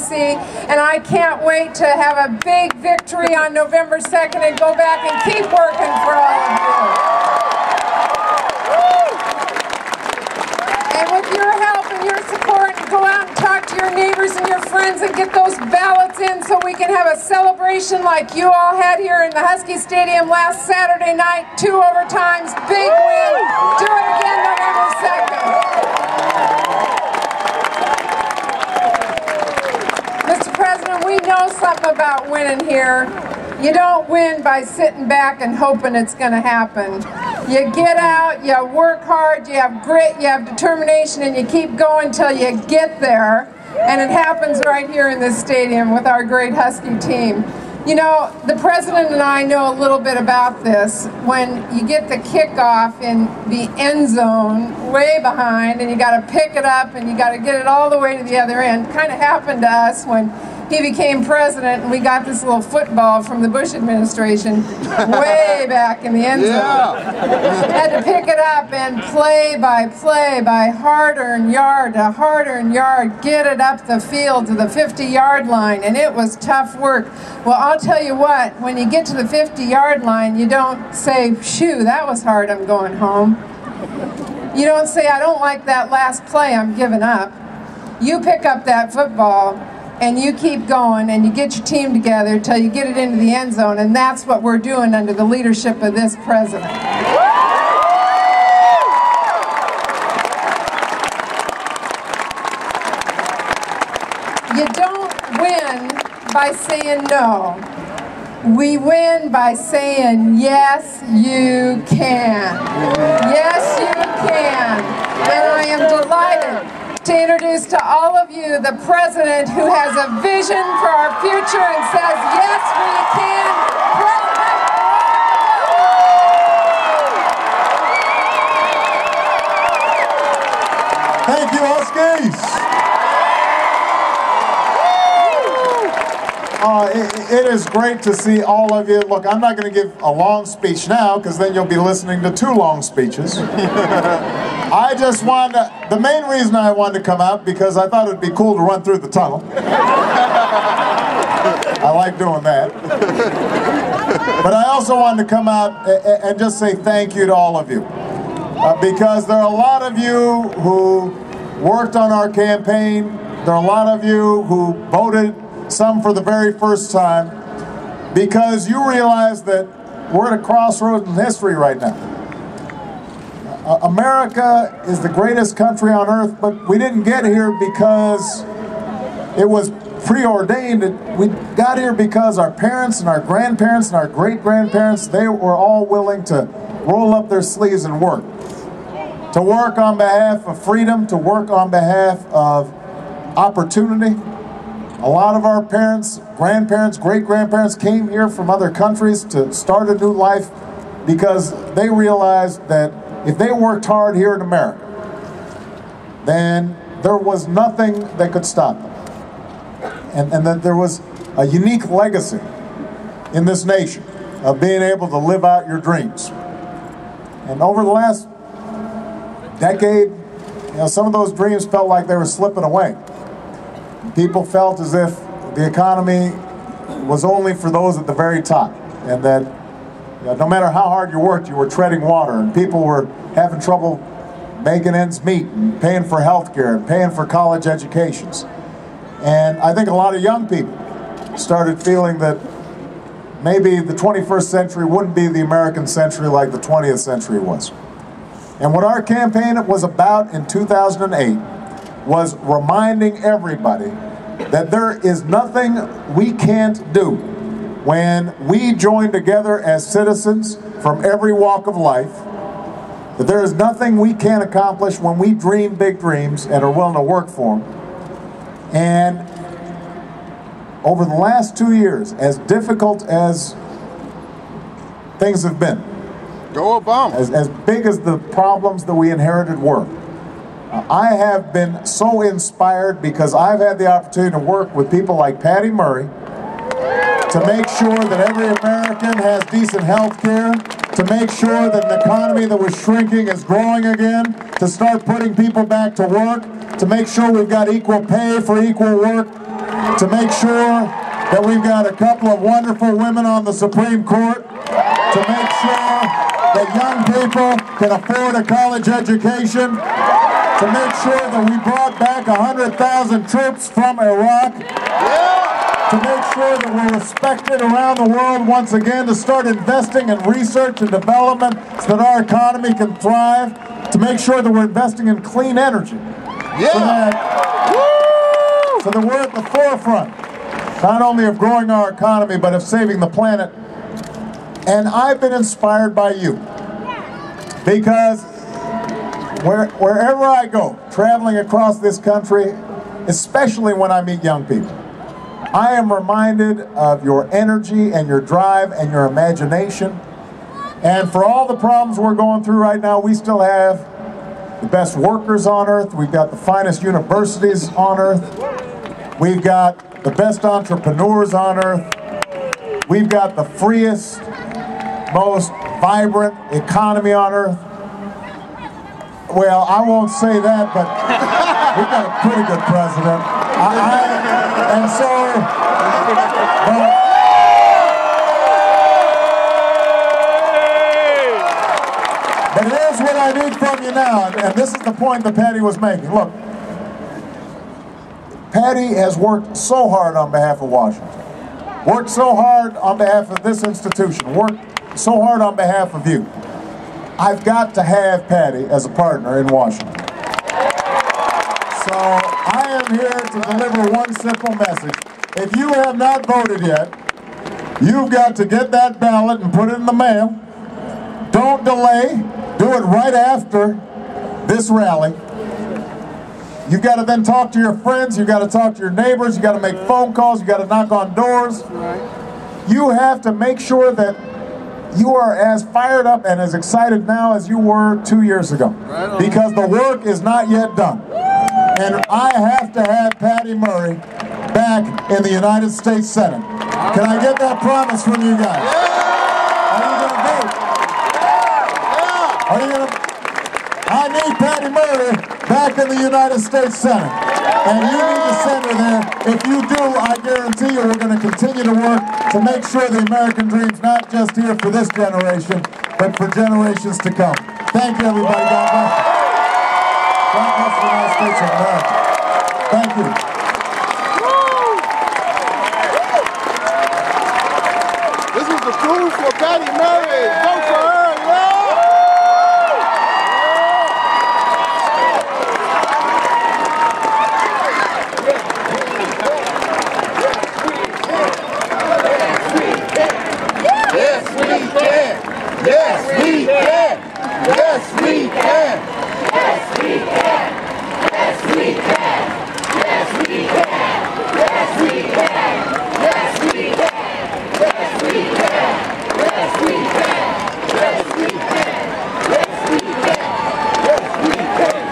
see. And I can't wait to have a big victory on November 2nd and go back and keep working for all of you. And with your help and your support, go out and talk to your neighbors and your friends and get those ballots in so we can have a celebration like you all had here in the Husky Stadium last Saturday night. 2 overtimes, big win. Do it again November 2nd. Mr. President, we know something about winning here. You don't win by sitting back and hoping it's going to happen. You get out, you work hard, you have grit, you have determination, and you keep going till you get there. And it happens right here in this stadium with our great Husky team. You know, the President and I know a little bit about this. When you get the kickoff in the end zone, way behind, and you got to pick it up and you got to get it all the way to the other end. Kind of happened to us when he became president and we got this little football from the Bush administration way back in the end zone. Had to pick it up and play, by hard-earned yard to hard-earned yard, get it up the field to the 50-yard line, and it was tough work. Well, I'll tell you what, when you get to the 50-yard line, you don't say, "Phew, that was hard, I'm going home." You don't say, "I don't like that last play, I'm giving up." You pick up that football and you keep going and you get your team together until you get it into the end zone, and that's what we're doing under the leadership of this president. You don't win by saying no. We win by saying, "Yes, you can. Yes, you can." And I am delighted to introduce to all of you the President who has a vision for our future and says, "Yes, we can." Thank you, Huskies. It is great to see all of you. Look, I'm not going to give a long speech now because then you'll be listening to 2 long speeches. I just wanted to, the main reason I wanted to come out because I thought it'd be cool to run through the tunnel. I like doing that. But I also wanted to come out and just say thank you to all of you. Because there are a lot of you who worked on our campaign. There are a lot of you who voted, some for the very first time, because you realize that we're at a crossroads in history right now. America is the greatest country on earth, but we didn't get here because it was preordained. We got here because our parents and our grandparents and our great-grandparents, they were all willing to roll up their sleeves and work. To work on behalf of freedom, to work on behalf of opportunity. A lot of our parents, grandparents, great-grandparents came here from other countries to start a new life because they realized that if they worked hard here in America, then there was nothing that could stop them. And that there was a unique legacy in this nation of being able to live out your dreams. And over the last decade, you know, some of those dreams felt like they were slipping away. People felt as if the economy was only for those at the very top, and that no matter how hard you worked, you were treading water, and people were having trouble making ends meet, and paying for health care, and paying for college educations. And I think a lot of young people started feeling that maybe the 21st century wouldn't be the American century like the 20th century was. And what our campaign was about in 2008 was reminding everybody that there is nothing we can't do when we join together as citizens from every walk of life, that there is nothing we can't accomplish when we dream big dreams and are willing to work for them. And over the last 2 years, as difficult as things have been, Go Obama. As big as the problems that we inherited were, I have been so inspired because I've had the opportunity to work with people like Patty Murray to make sure that every American has decent health care, to make sure that an economy that was shrinking is growing again, to start putting people back to work, to make sure we've got equal pay for equal work. to make sure that we've got a couple of wonderful women on the Supreme Court, to make sure that young people can afford a college education, to make sure that we brought back 100,000 troops from Iraq, to make sure that we're respected around the world once again, to start investing in research and development so that our economy can thrive, to make sure that we're investing in clean energy, so that we're at the forefront, not only of growing our economy, but of saving the planet. And I've been inspired by you, because wherever I go, traveling across this country, especially when I meet young people, I am reminded of your energy and your drive and your imagination. And for all the problems we're going through right now, we still have the best workers on earth. We've got the finest universities on earth. We've got the best entrepreneurs on earth. We've got the freest, most vibrant economy on earth. Well, I won't say that, but we've got a pretty good president. But here's what I need from you now, and this is the point that Patty was making. Look, Patty has worked so hard on behalf of Washington, worked so hard on behalf of this institution, worked so hard on behalf of you. I've got to have Patty as a partner in Washington. So I am here to deliver one simple message. If you have not voted yet, you've got to get that ballot and put it in the mail. Don't delay. Do it right after this rally. You've got to then talk to your friends, you've got to talk to your neighbors, you've got to make phone calls, you've got to knock on doors. You have to make sure that you are as fired up and as excited now as you were 2 years ago. Because the work is not yet done. And I have to have Patty Murray back in the United States Senate. Can I get that promise from you guys? Are you going to vote? Are you going to? I need Patty Murray back in the United States Senate. And you need to send her there. If you do, I guarantee you we're going to continue to work to make sure the American dream's not just here for this generation, but for generations to come. Thank you, everybody. God bless you. God bless the United States of America. Thank you. This is the proof for Patty Murray. Vote for her, Yes, we can. Yes, we can. Yes, we can. Yes, we can. Yes, we can. Yes, we can. Yes, we can. Yes, we can. Yes, we can. Yes, we can. Yes, we can. Yes, we can. Yes, we can.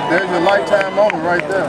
There's your lifetime moment right there.